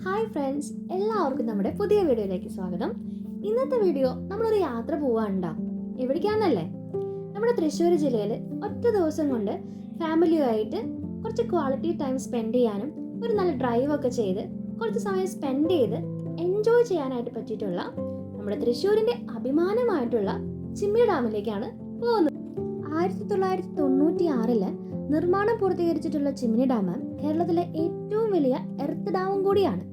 Hi friends, എല്ലാവർക്കും നമ്മുടെ പുതിയ വീഡിയോയിലേക്ക് സ്വാഗതം. ഇന്നത്തെ വീഡിയോ നമ്മളൊരു യാത്ര പോവാനുണ്ടോ? എവിടേക്കാന്നല്ലേ? നമ്മുടെ തൃശ്ശൂർ ജില്ലയിൽ ഒറ്റ ദിവസം കൊണ്ട് ഫാമിലിയുമായിട്ട് കുറച്ച് ക്വാളിറ്റി ടൈം സ്പെൻഡ് ചെയ്യാനും ഒരു നല്ല ഡ്രൈവൊക്കെ ചെയ്ത് കുറച്ച് സമയം സ്പെൻഡ് ചെയ്ത് എൻജോയ് ചെയ്യാനായിട്ട് പറ്റിയിട്ടുള്ള നമ്മുടെ തൃശ്ശൂരിൻ്റെ അഭിമാനമായിട്ടുള്ള ചിമ്മിനി ഡാമിലേക്കാണ് പോകുന്നത്. 1996 നിർമ്മാണം പൂർത്തീകരിച്ചിട്ടുള്ള ചിമ്മിനി ഡാം കേരളത്തിലെ ഏറ്റവും വലിയ എർത്ത് ഡാമും കൂടിയാണ്.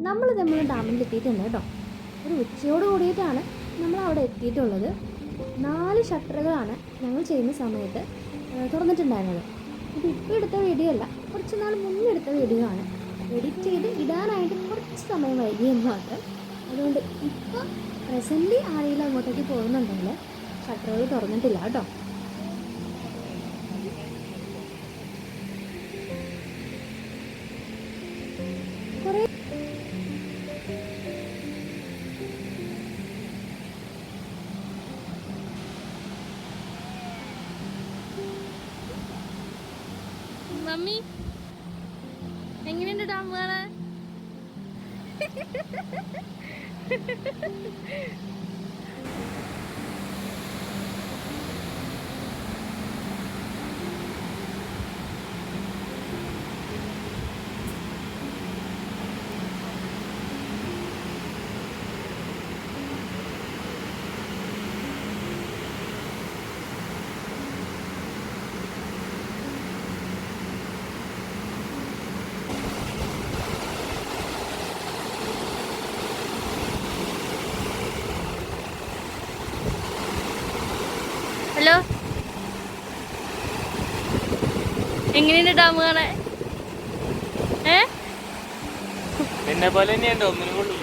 നമ്മൾ ഡാമിൽ എത്തിയിട്ടുണ്ട് കേട്ടോ. ഒരു ഉച്ചയോട് കൂടിയിട്ടാണ് നമ്മൾ അവിടെ എത്തിയിട്ടുള്ളത്. 4 ഷട്ടറുകളാണ് ഞങ്ങൾ ചെയ്യുന്ന സമയത്ത് തുറന്നിട്ടുണ്ടായിരുന്നത്. ഇത് ഇപ്പോൾ എടുത്ത വീഡിയോ അല്ല, കുറച്ച് നാൾ മുന്നേ എടുത്ത വീഡിയോ ആണ്. എഡിറ്റ് ചെയ്ത് ഇടാനായിട്ട് കുറച്ച് സമയം വൈകിയെന്ന് മാത്രം. അതുകൊണ്ട് ഇപ്പോൾ പ്രസൻ്റ്ലി ആരെങ്കിലും അങ്ങോട്ടേക്ക് പോകുന്നുണ്ടെങ്കിൽ ഷട്ടറുകൾ തുറന്നിട്ടില്ല കേട്ടോ. മമ്മി എങ്ങനെയുണ്ട് ഡാം കാണാൻ? ഹലോ, എങ്ങനെയുണ്ട് ഡാം കാണാൻ? എന്നെ പോലെ തന്നെയുണ്ടോ? ഒന്നിനും കൊള്ളില്ല.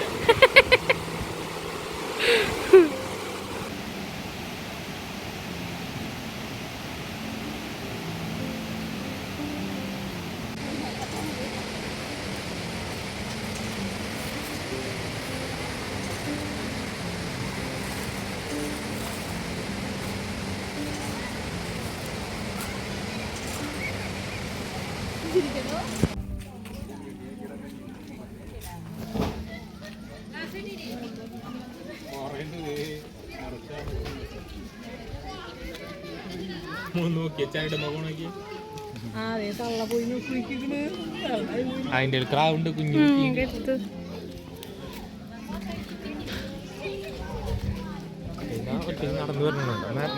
അതിന്റെ ക്രാവുണ്ട് കുഞ്ഞു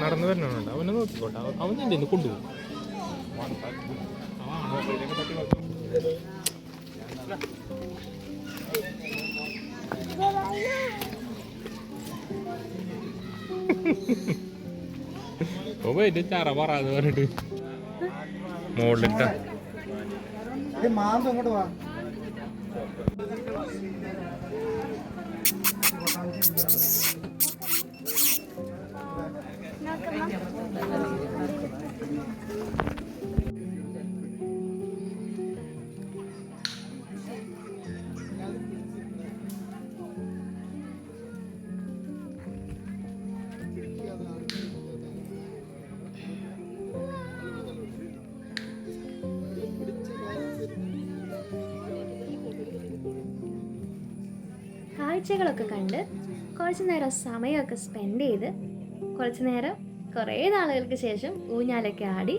നടന്നു വരണുണ്ട്. അവനെ നോക്കിക്കോട്ടെ, അവൻ എന്റെ കൊണ്ടുപോകും. ചറ പറയാന്ന് പറഞ്ഞിട്ട് മോളിലിട്ട മാന്തം അങ്ങോട്ട് വാ. കാഴ്ചകളൊക്കെ കണ്ട് കുറച്ച് നേരം സമയമൊക്കെ സ്പെൻഡ് ചെയ്ത് കുറേ നാളുകൾക്ക് ശേഷം ഊഞ്ഞാലൊക്കെ ആടി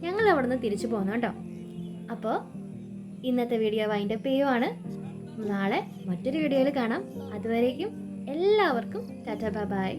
ഞങ്ങൾ അവിടെ നിന്ന് തിരിച്ചു പോന്നു കേട്ടോ. അപ്പോൾ ഇന്നത്തെ വീഡിയോ വൈൻഡപ്പ് ചെയ്യുവാണ്. നാളെ മറ്റൊരു വീഡിയോയിൽ കാണാം. അതുവരേക്കും എല്ലാവർക്കും ടാറ്റാ ബൈ.